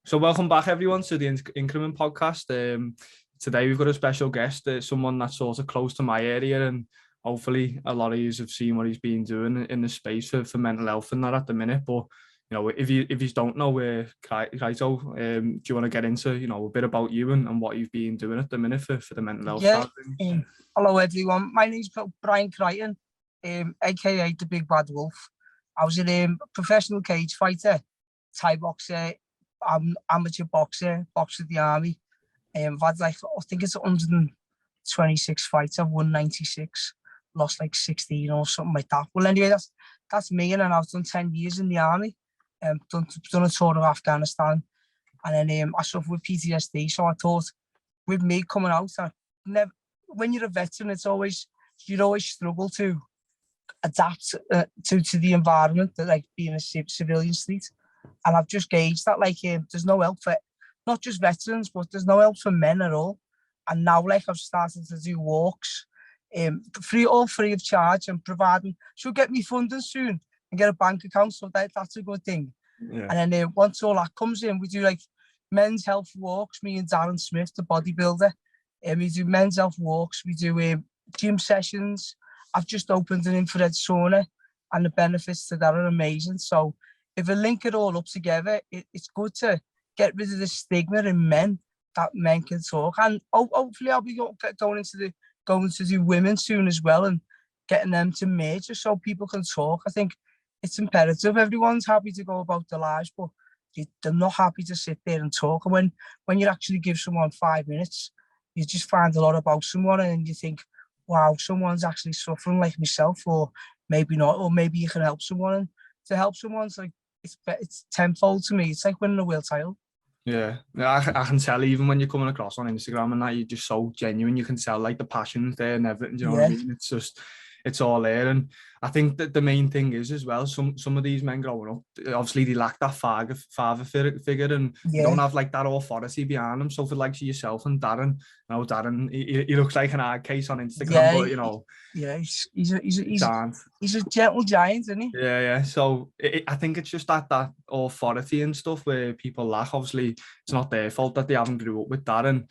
So welcome back, everyone, to the Increment podcast. Today we've got a special guest, someone that's sort of close to my area, and hopefully a lot of you have seen what he's been doing in the space for mental health and that at the minute. But if you don't know Creighto, do you want to get into a bit about you and what you've been doing at the minute for the mental health side of things? Hello everyone, my name's Bryan, aka the Big Bad Wolf. I was a professional cage fighter, Thai boxer, amateur boxer, boxed at the army. I've had I think it's 126 fights. I've won 96, lost like 16 or something like that. Well, anyway, that's me, and I've done 10 years in the army. Done a tour of Afghanistan, and then I suffer with PTSD. So I thought, with me coming out, when you're a veteran, you'd always struggle to adapt to the environment that like being a civilian state. And I've just gauged that there's no help for not just veterans, but there's no help for men at all. And now I've started to do walks, free of charge, and providing she'll get me funding soon and get a bank account, so that's a good thing. Yeah. And then once all that comes in, we do men's health walks. Me and Darren Smith, the bodybuilder, we do men's health walks. We do gym sessions. I've just opened an infrared sauna, and the benefits to that are amazing. So if we link it all up together, it's good to get rid of the stigma in men, that men can talk. And hopefully I'll be going to do women soon as well, and getting them to merge just so people can talk. I think it's imperative. Everyone's happy to go about their lives, but they're not happy to sit there and talk. And when you actually give someone 5 minutes, you just find a lot about someone, and you think, wow, someone's actually suffering like myself, or maybe not, or maybe you can help someone. And to help someone's it's tenfold to me. It's like winning a world title. Yeah, I can tell even when you're coming across on Instagram and that, you're just so genuine. You can tell the passion's there and everything. Do you know what I mean? It's all there. And I think that the main thing is as well, some of these men growing up, obviously they lack that father figure, and they don't have that authority behind them. So for yourself and Darren, Darren, he looks like an hard case on Instagram, but he's a gentle giant, isn't he? Yeah. So I think it's just that authority and stuff where people lack. Obviously, it's not their fault that they haven't grew up with that, and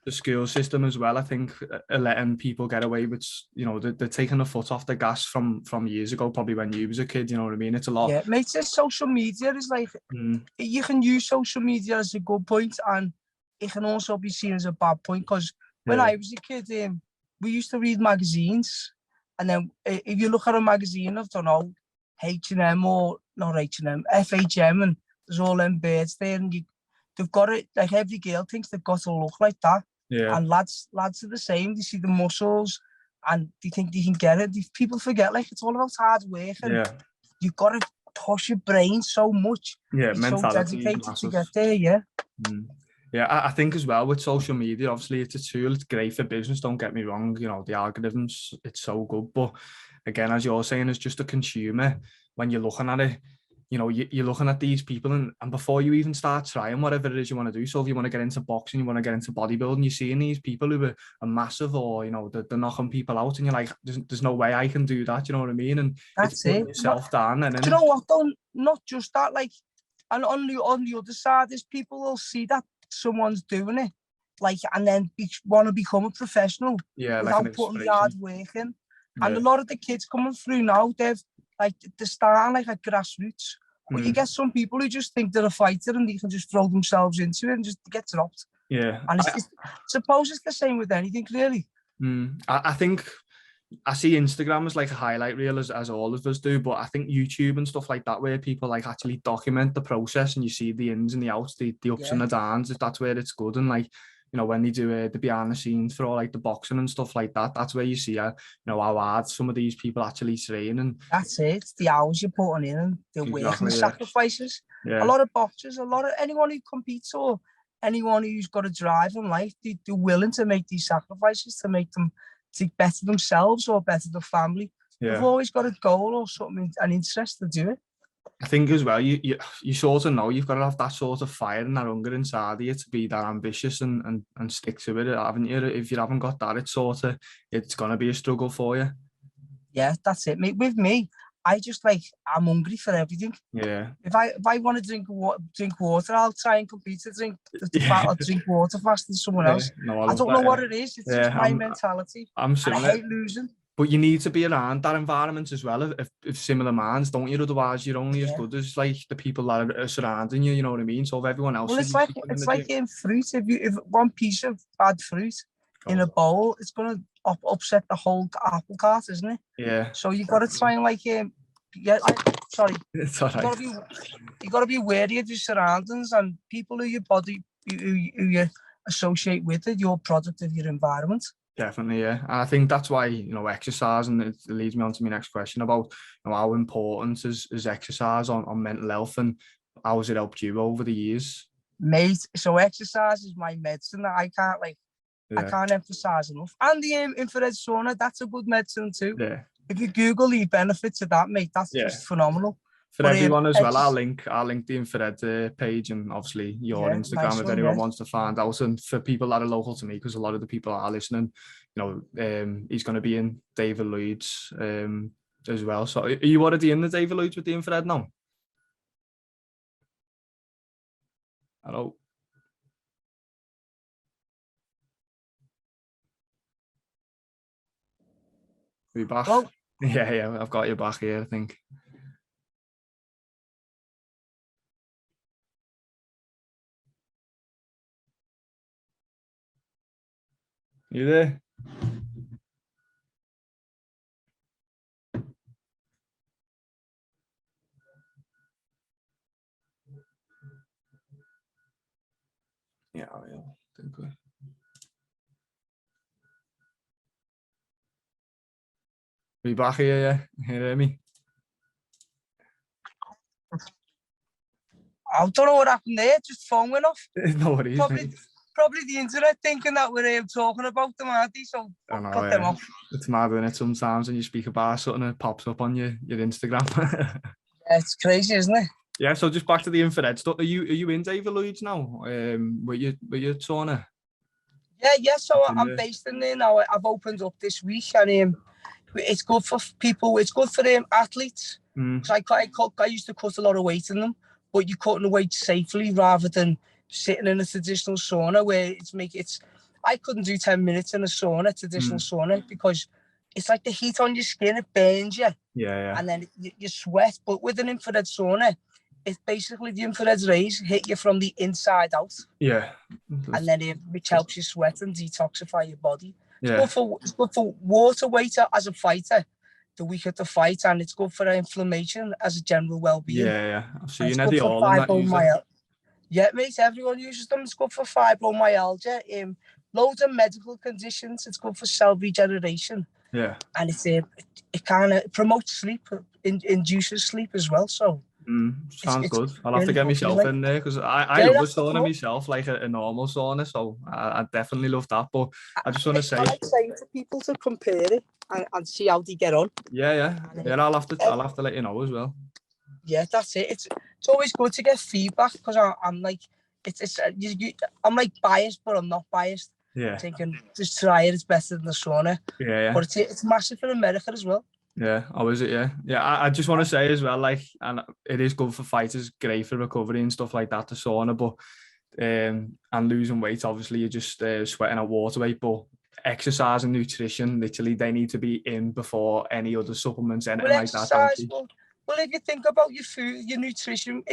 the school system as well. I think letting people get away with, they're taking the foot off the gas from years ago, probably when you was a kid. You know what I mean? It's a lot. Yeah, mate. Social media is you can use social media as a good point, and it can also be seen as a bad point. Because when I was a kid, we used to read magazines, and then if you look at a magazine of, H&M or not H&M, FHM, and there's all them birds there, and they've got it, every girl thinks they've got to look like that. Yeah. And lads are the same. They see the muscles and they think they can get it. People forget, it's all about hard work, and you've got to push your brain so much. Yeah, mentality. So dedicated to get there, yeah. Yeah, I think as well with social media, obviously it's a tool, it's great for business, don't get me wrong, the algorithms, it's so good. But again, as you're saying, as just a consumer, when you're looking at it, you're looking at these people, and before you even start trying whatever it is you want to do, so if you want to get into boxing, you want to get into bodybuilding, you're seeing these people who are massive, or they're knocking people out, and you're like, there's no way I can do that. You know what I mean? And that's it. Yourself down. And do you know what? Though, not just that. And on the other side is people will see that someone's doing it, and then want to become a professional without putting the hard work in. And a lot of the kids coming through now, they're starting at grassroots. But you get some people who just think they're a fighter and they can just throw themselves into it and just get dropped. Yeah. And I suppose it's the same with anything, really. I think I see Instagram as a highlight reel, as all of us do, but I think YouTube and stuff like that, where people actually document the process, and you see the ins and the outs, the ups and the downs, that's where it's good. And when they do the behind the scenes for all the boxing and stuff like that, that's where you see how hard some of these people actually train. And that's it. It's the hours you're putting in, and the work and the sacrifices. Yeah. A lot of boxers, anyone who competes, or anyone who's got a drive in life, they're willing to make these sacrifices to make them to better themselves or better the family. Yeah. They've always got a goal or something, an interest to do it. I think as well, you sort of know you've got to have that sort of fire and that hunger inside of you to be that ambitious and stick to it, haven't you? If you haven't got that, it's going to be a struggle for you. Yeah, that's it, mate. With me, I just like, I'm hungry for everything. Yeah. If I want to drink water, I'll try and compete to drink I'll drink water faster than someone else. No, I don't know what it is. It's just my I'm mentality. I'm And I similar. hate losing. But you need to be around that environment as well, if similar minds, don't you? Otherwise, you're only as good as like the people that are surrounding you. You know what I mean? So if everyone else, well, it's like in fruit. If one piece of bad fruit in a bowl, it's gonna upset the whole apple cart, isn't it? Yeah. So you got to try and like sorry. It's all right. You got to be wary of your surroundings and people who your body who you associate with it. Your product of your environment. Definitely, yeah. And I think that's why, exercise, and it leads me on to my next question about how important is exercise on mental health, and how has it helped you over the years? Mate, so exercise is my medicine. I can't emphasize enough. And the infrared sauna, that's a good medicine too. Yeah. If you Google the benefits of that, mate, that's just phenomenal. For everyone as well, I'll link the infrared page, and obviously your Instagram if anyone wants to find out. And for people that are local to me, because a lot of the people are listening, he's going to be in David Lloyd's as well. So are you already in the David Lloyd's with the infrared now? Hello. Are you back? Hello? Yeah, I've got you back here, I think. You there? Yeah, think we. Are you back here? Yeah, you hear me? I don't know what happened there. Just phone went off. No worries. Probably the internet thinking that we're talking about them, aren't they? So I know, cut them off. It's mad, isn't it? Sometimes when you speak about something, it pops up on your Instagram. Yeah, it's crazy, isn't it? Yeah. So just back to the infrared stuff. Are you in David Lloyd's now? With your sauna? Yeah. So I'm based in there now. I've opened up this week, and it's good for people. It's good for athletes. Because I used to cut a lot of weight in them, but you're cutting the weight safely rather than sitting in a traditional sauna where I couldn't do 10 minutes in a traditional sauna, because it's like the heat on your skin, it burns you. Yeah. And then you sweat. But with an infrared sauna, it's basically the infrared rays hit you from the inside out. Yeah. And then which helps you sweat and detoxify your body. Yeah. It's good for water weight as a fighter, the weaker the fight, and it's good for inflammation as a general well-being. Yeah. So you know the all in that user. Yeah, mate, everyone uses them. It's good for fibromyalgia, loads of medical conditions. It's good for cell regeneration. Yeah. And it kind of promotes sleep, induces sleep as well. So sounds good. I'll have to get myself in there, because I love a sauna myself, like a normal sauna. So I definitely love that. But I just want to say, I like saying to people to compare it and see how they get on. Yeah. I'll have to let you know as well. Yeah, that's it. It's always good to get feedback, because I'm like, I'm like biased, but I'm not biased. Yeah. Thinking just try it. It's better than the sauna. Yeah. But it's massive in America as well. Yeah. Oh, is it? Yeah. I just want to say as well, like, and it is good for fighters, great for recovery and stuff like that, the sauna, but and losing weight, obviously you're just sweating out water weight, but exercise and nutrition, literally they need to be in before any other supplements, anything like that. Well, if you think about your food, your nutrition,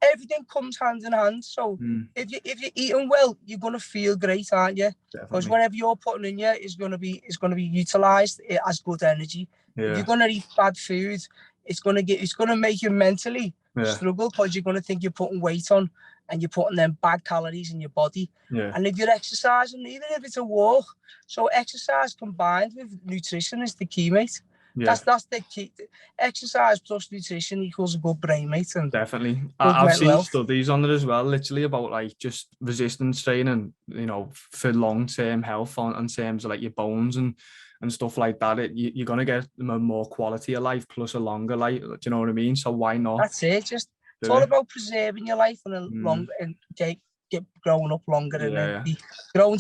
everything comes hand in hand. So if you're eating well, you're gonna feel great, aren't you? Because whatever you're putting in you is gonna be utilized as good energy. Yeah. If you're gonna eat bad food, it's gonna make you mentally struggle, because you're gonna think you're putting weight on and you're putting them bad calories in your body. Yeah. And if you're exercising, even if it's a walk, so exercise combined with nutrition is the key, mate. Yeah. That's the key. Exercise plus nutrition equals a good brain, mate. And definitely. I've seen studies on it as well, literally about like just resistance training, for long-term health on terms of like your bones and stuff like that. You're going to get a more quality of life plus a longer life. Do you know what I mean? So why not? That's it. It's all about preserving your life and get growing up longer and be growing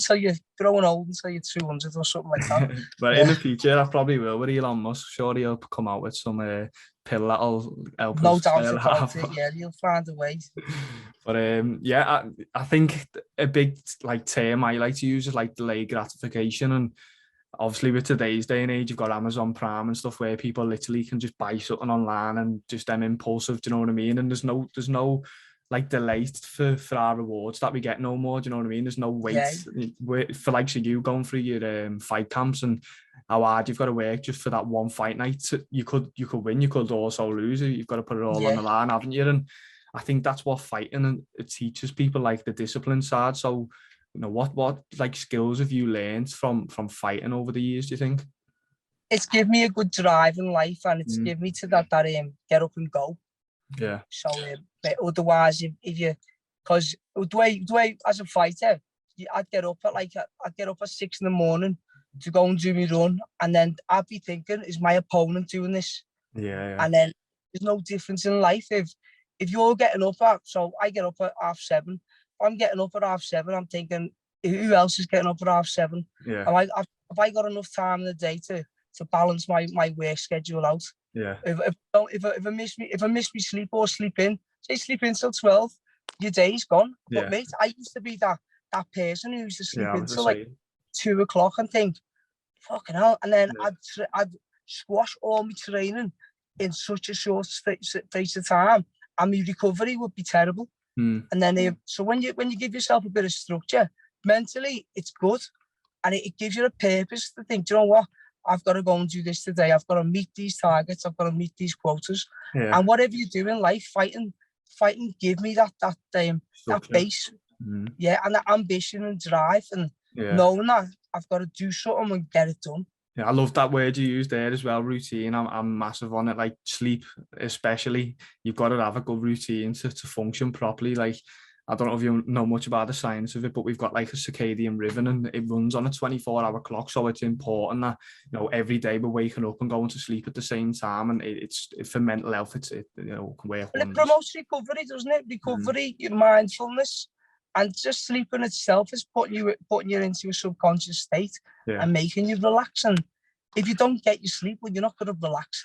old until you're 200 or something like that. But in the future, I probably will with Elon Musk. Sure, he'll come out with some pill that'll help No us doubt stay about alive. it. Yeah, you'll find a way. But yeah, I think a big like term I like to use is like delayed gratification. And obviously with today's day and age, you've got Amazon Prime and stuff where people literally can just buy something online and just them impulsive, do you know what I mean? And there's no like delay for our rewards that we get no more, do you know what I mean? There's no wait for like so you going through your fight camps and how hard you've got to work just for that one fight night. You could win, you could also lose. You've got to put it all on the line, haven't you? And I think that's what fighting, and it teaches people like the discipline side. So, you know, what like skills have you learned from fighting over the years, do you think? It's given me a good drive in life, and it's given me to that get up and go. Yeah. So otherwise, if you, because the way as a fighter, I'd get up at 6 a.m. to go and do my run, and then I'd be thinking, is my opponent doing this? Yeah. And then there's no difference in life if you're getting up at, so I get up at 7:30. If I'm getting up at 7:30, I'm thinking, who else is getting up at 7:30? Yeah. Have I got enough time in the day to balance my work schedule out? Yeah. If I miss me sleep or sleep in till 12, your day's gone. Yeah. But mate, I used to be that person who used to sleep until like 2 o'clock and think, fucking hell. And then I'd squash all my training in such a short space of time, and my recovery would be terrible. And then so when you give yourself a bit of structure mentally, it's good, and it gives you a purpose to think, you know what, I've got to go and do this today. I've got to meet these targets. I've got to meet these quotas. Yeah. And whatever you do in life, fighting give me that base. Yeah, and that ambition and drive, and knowing that I've got to do something and get it done. Yeah, I love that word you used there as well, routine. I'm massive on it. Like sleep, especially, you've got to have a good routine to function properly. Like, I don't know if you know much about the science of it, but we've got like a circadian rhythm, and it runs on a 24-hour clock. So it's important that, you know, every day we're waking up and going to sleep at the same time, and it's for mental health. It you know, can work. Well, it promotes recovery, doesn't it? Recovery, mindfulness, and just sleeping itself is putting you into a subconscious state and making you relax. And if you don't get your sleep, well, you're not going to relax.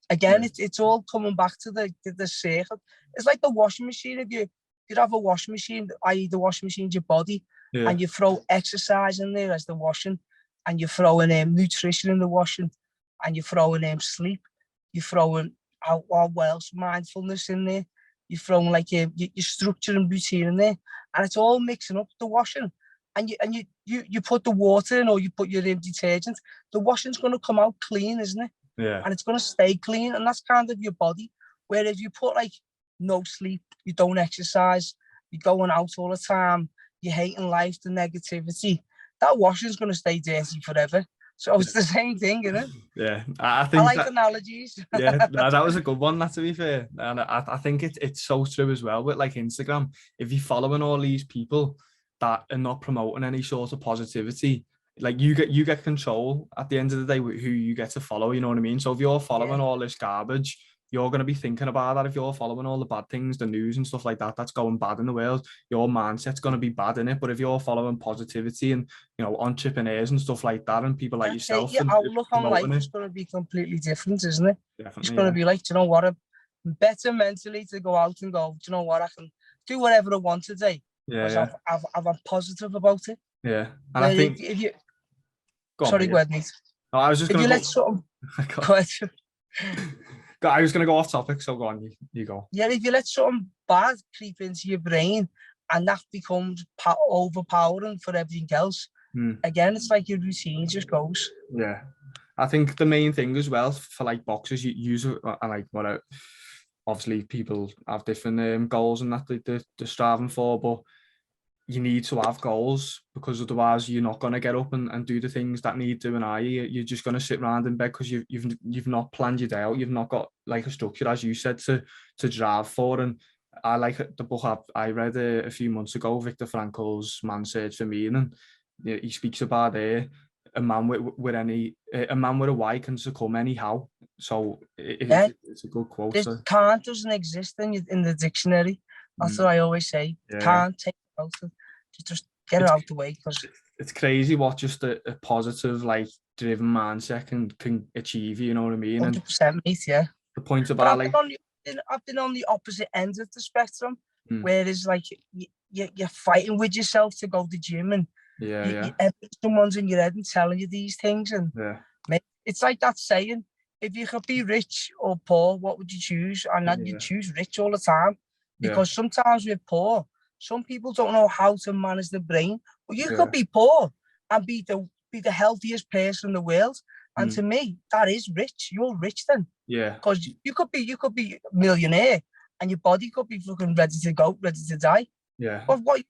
It's all coming back to the circle. It's like the washing machine. If you have a washing machine, i.e. the washing machine's your body, and you throw exercise in there as the washing, and you throw in nutrition in the washing, and you throw in sleep, you throw in mindfulness in there, you throw in like your structure and routine in there, and it's all mixing up the washing. And you put the water in, or you put your detergent, the washing's going to come out clean, isn't it? Yeah. And it's going to stay clean, and that's kind of your body. Where if you put like no sleep, you don't exercise, you're going out all the time, you're hating life, the negativity, that washing's going to stay dirty forever. So it's the same thing, isn't it? Yeah, I think I like analogies. Yeah, that was a good one, that, to be fair. And I think it's so true as well with like Instagram. If you're following all these people that are not promoting any sort of positivity, like you get control at the end of the day with who you get to follow, you know what I mean? So if you're following all this garbage, you're going to be thinking about that. If you're following all the bad things, the news and stuff like that, that's going bad in the world, your mindset's going to be bad in it. But if you're following positivity and, you know, entrepreneurs and stuff like that, and people like yourself, your outlook on life is going to be completely different, isn't it? Definitely, it's going to be like, do you know what, I'm better mentally to go out and go, do you know what, I can do whatever I want today. Because I'm positive about it. Yeah. And I think if you sorry, go ahead, mate. No, I was just going to let something go ahead. I was going to go off topic, so go on, you go. Yeah, if you let something bad creep into your brain and that becomes overpowering for everything else, again, it's like your routine just goes. Yeah. I think the main thing as well for like boxers, you use it, and like what obviously people have different goals and that they're striving for, but you need to have goals, because otherwise you're not going to get up and do the things that need doing, are you? You're just going to sit around in bed because you've not planned your day out. You've not got like a structure, as you said, to drive for. And I like the book I read a few months ago, Viktor Frankl's Man's Search for Meaning. He speaks about a man with a why can succumb anyhow. So it's a good quote. Can't doesn't exist in the dictionary. That's what I always say. Yeah. Can't take it out. Just get it out the way, because it's crazy what just a positive, like driven mindset can achieve. You know what I mean? 100%, mate. Yeah. The point But about like I've been on the opposite end of the spectrum, Mm. where it's like you're fighting with yourself to go to the gym, and someone's in your head and telling you these things, and it's like that saying, if you could be rich or poor, what would you choose? And then you choose rich all the time, because sometimes we're poor. Some people don't know how to manage the brain, but you could be poor and be the healthiest person in the world. And to me, that is rich. You're rich then. Yeah. Because you could be a millionaire and your body could be fucking ready to go, ready to die. Yeah. But what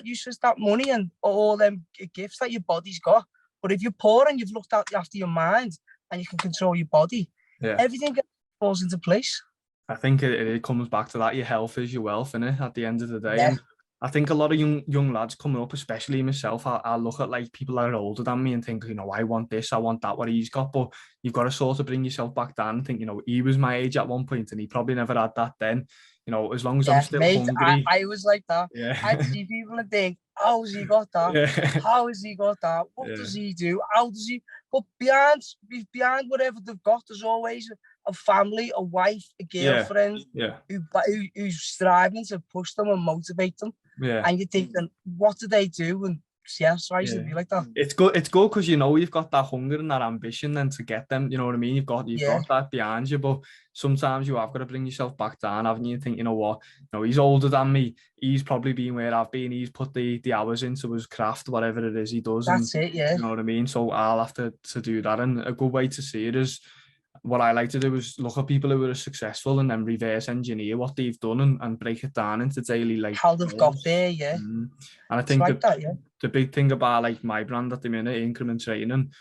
use is that money and all them gifts that your body's got? But if you're poor and you've looked after your mind and you can control your body, everything falls into place. I think it comes back to that. Your health is your wealth, innit? At the end of the day. Yeah. And I think a lot of young lads coming up, especially myself, I look at like people that are older than me and think, you know, I want this, I want that, what he's got. But you've got to sort of bring yourself back down and think, you know, he was my age at one point and he probably never had that then. You know, as long as I'm still hungry. I was like that. Yeah. I'd see people and think, how has he got that? Yeah. How has he got that? What does he do? How does he? But behind whatever they've got, there's always a family, a wife, a girlfriend who's striving to push them and motivate them. Yeah. And you're thinking, what do they do? And so I used to be like that. It's good because you know you've got that hunger and that ambition then to get them, you know what I mean? You've got that behind you, but sometimes you have got to bring yourself back down, haven't you? And think, you know what, he's older than me, he's probably been where I've been, he's put the hours into his craft, whatever it is he does. That's it, yeah. You know what I mean? So I'll have to do that. And a good way to see it is, what I like to do is look at people who are successful and then reverse engineer what they've done and break it down into daily, like how they've got there, And I think like the big thing about like my brand at the minute, Increment Training,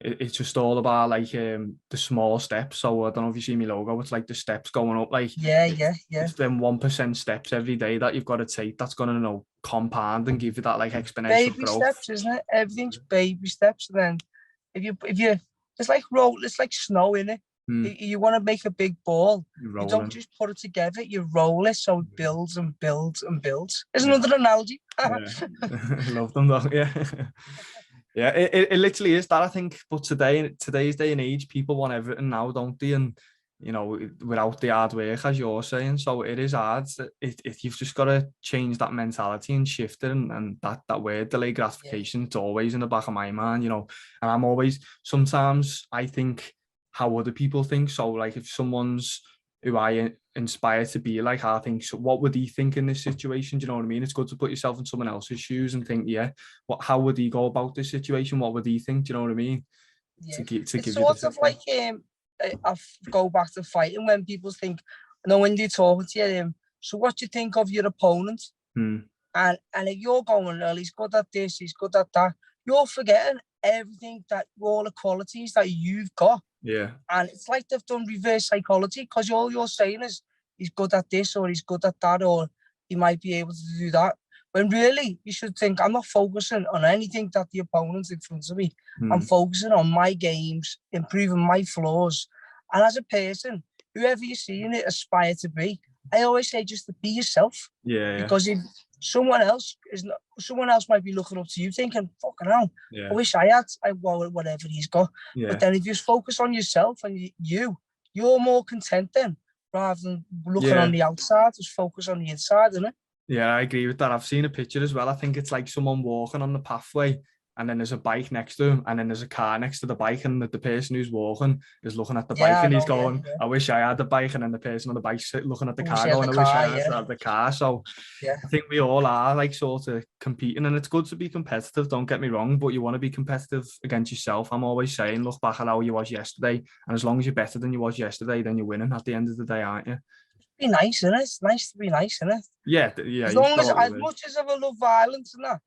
it's just all about like the small steps. So I don't know if you see my logo, it's like the steps going up, like it's them 1% steps every day that you've got to take that's going to compound and give you that like exponential baby growth. Steps, isn't it? Everything's baby steps. And then if you it's like snow in it. You want to make a big ball, you don't just put it together, you roll it so it builds and builds and builds. There's another analogy. I love them though. Yeah, it literally is that, I think. But today's day and age, people want everything now, don't they? And without the hard work, as you're saying, so it is hard. You've just got to change that mentality and shift it, and that word delay gratification, it's always in the back of my mind, and I'm always, sometimes I think how other people think. So like if someone's who I inspire to be like, I think, so what would he think in this situation? Do you know what I mean? It's good to put yourself in someone else's shoes and think, how would he go about this situation? What would he think? Do you know what I mean? To give sort of like I go back to fighting, when people think, when you're talking to you, so what do you think of your opponent? And if you're going, well, he's good at this, he's good at that, you're forgetting everything, that all the qualities that you've got. Yeah. And it's like they've done reverse psychology, because all you're saying is he's good at this, or he's good at that, or he might be able to do that. When really you should think, I'm not focusing on anything that the opponent's in front of me. I'm focusing on my games, improving my flaws. And as a person, whoever you're seeing it aspire to be, I always say just to be yourself. Because if someone else might be looking up to you thinking, fucking hell, I wish I had whatever he's got. But then if you focus on yourself and you're more content then, rather than looking on the outside, just focus on the inside, isn't it? Yeah, I agree with that. I've seen a picture as well. I think it's like someone walking on the pathway, and then there's a bike next to him, and then there's a car next to the bike, and the person who's walking is looking at the bike, and he's going, I wish I had the bike, and then the person on the bike looking at the car going, I wish I had the car. So I think we all are like sort of competing, and it's good to be competitive, don't get me wrong, but you want to be competitive against yourself. I'm always saying, look back at how you was yesterday, and as long as you're better than you was yesterday, then you're winning at the end of the day, aren't you? Be nice, innit? It's nice to be nice, innit? Yeah. As long as much as I love violence and that,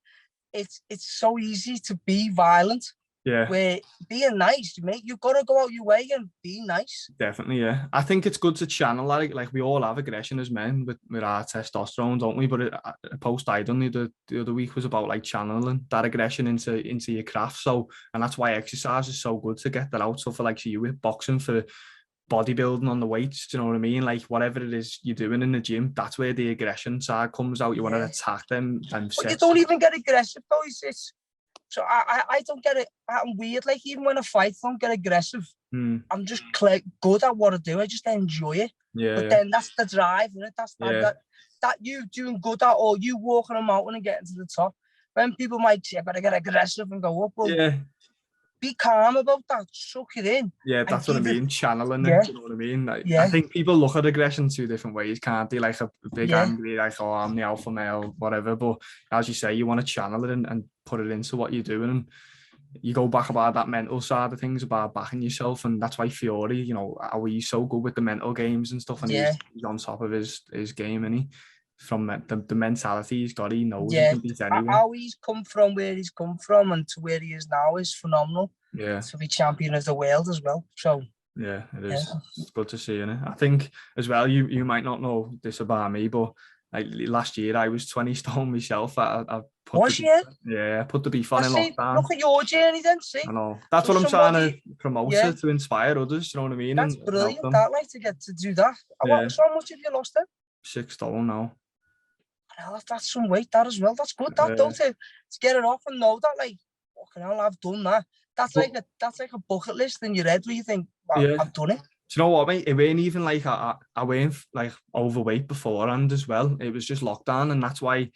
it's so easy to be violent. Yeah. Where being nice, mate, you've got to go out your way and be nice. Definitely, yeah. I think it's good to channel that. Like we all have aggression as men with our testosterone, don't we? But a post I done the other week was about like channeling that aggression into your craft. So, and that's why exercise is so good to get that out. So for like you with boxing, for bodybuilding on the weights, do you know what I mean? Like whatever it is you're doing in the gym, that's where the aggression side comes out. You want to attack them. But you don't even get aggressive though. So I don't get it. I'm weird. Like even when I fight, I don't get aggressive. I'm just good at what I do. I just enjoy it. But then that's the drive, isn't it? That's that you doing good at, or you walking a mountain and getting to the top. When people might say, I better get aggressive and go up. Well, be calm about that. Suck it in. Yeah, that's what I mean. Channeling it. You know what I mean? Like, I think people look at aggression 2 different ways, can't they? Like a big angry, like, oh, I'm the alpha male, whatever. But as you say, you want to channel it and put it into what you're doing. And you go back about that mental side of things, about backing yourself. And that's why Fury, you know, how he's so good with the mental games and stuff. And he's on top of his game, and he, from the mentality he's got, he knows he can beat anyone. How he's come from, where he's come from, and to where he is now is phenomenal. Yeah. To be champion of the world as well. So yeah, it is. It's good to see, innit? I think as well, you might not know this about me, but like last year I was 20 stone myself. I put the beef on in lockdown. Look at your journey then, see? I know. That's what I'm trying to promote, it, to inspire others, you know what I mean? That's brilliant, that, like, to get to do that. So much have you lost then? 6 stone now. Well, that's some weight, that as well. That's good, that, though, to get it off and know that, like, fucking hell, I've done that. That's like a bucket list in your head where you think, well, I've done it. Do you know what, mate? It weren't even like I weren't like overweight beforehand as well. It was just lockdown, and that's why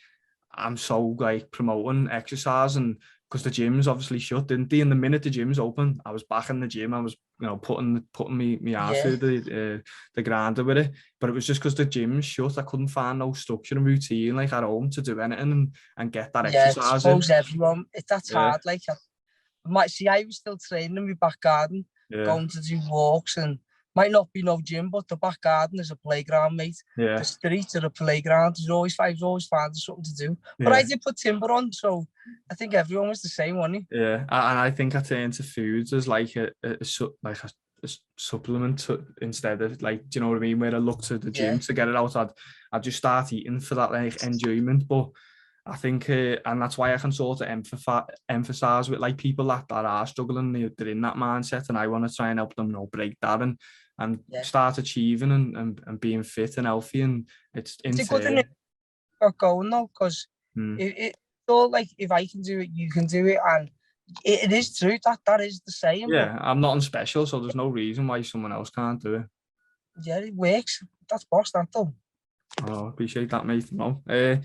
I'm so like promoting exercise, and because the gyms obviously shut, didn't they? And the minute the gyms open, I was back in the gym. I was, you know, putting me ass through the grinder with it. But it was just because the gyms shut. I couldn't find no structure and routine like at home to do anything and get that exercise. I suppose everyone. That's hard. Like, I was still training in my back garden, going to do walks, and might not be no gym, but the back garden is a playground, mate. The streets are a playground. There's always finding something to do. But I did put timber on, so I think everyone was the same, wasn't he? Yeah, and I think I turned to foods as like a supplement instead of, like, do you know what I mean? Where I look to the gym to get it out, I'd just start eating for that like enjoyment. But I think, and that's why I can sort of emphasize with like people that are struggling, they're in that mindset, and I want to try and help them, you know, break that and start achieving and being fit and healthy. And it's a good thing got going though, because it's all like, if I can do it, you can do it, and it is true that is the same. Yeah, I'm nothing special, so there's no reason why someone else can't do it. Yeah, it works. That's boss, that though. Oh, appreciate that, mate. No, I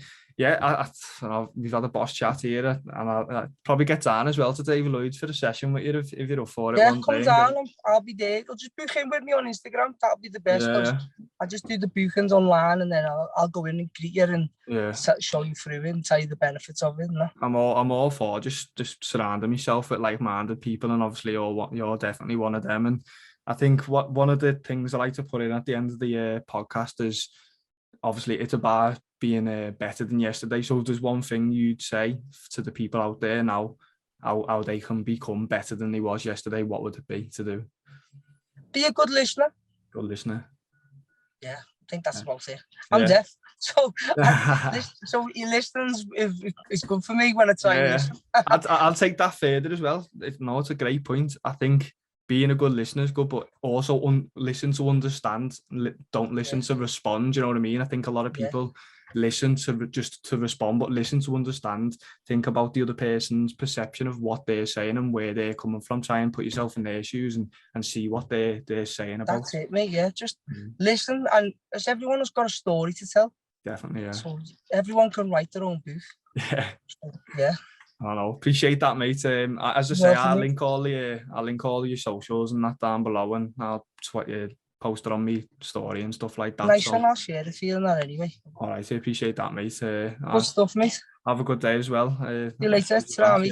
we've had a boss chat here, and I'll probably get down as well to David Lloyd's for a session with you if you're up for it. Yeah, come down. I'll be there. You'll just book in with me on Instagram. That'll be the best. I just do the bookings online, and then I'll go in and greet you and show you through it and tell you the benefits of it. I'm all for just surrounding myself with like-minded people, and obviously you're definitely one of them. And I think one of the things I like to put in at the end of the podcast is, obviously it's about being better than yesterday. So if there's one thing you'd say to the people out there now, how they can become better than they was yesterday, what would it be to do? Be a good listener. Good listener. Yeah, I think that's about it. I'm deaf, so so your listening is good for me when I try and listen. I'll take that further as well. It's a great point. I think being a good listener is good, but also listen to understand. Don't listen to respond. You know what I mean? I think a lot of people listen to just to respond, but listen to understand. Think about the other person's perception of what they're saying and where they're coming from. Try and put yourself in their shoes and see what they're saying about. That's it, mate. Yeah, just listen, and as everyone has got a story to tell. Definitely, yeah. So everyone can write their own book. Yeah. So, yeah. I don't know. Appreciate that, mate. As I say, I'll link all your socials and that down below, and I'll post it on my story and stuff like that. Nice, and I'll share the feeling that anyway. All right, I appreciate that, mate. Good stuff, mate. Have a good day as well. See you later.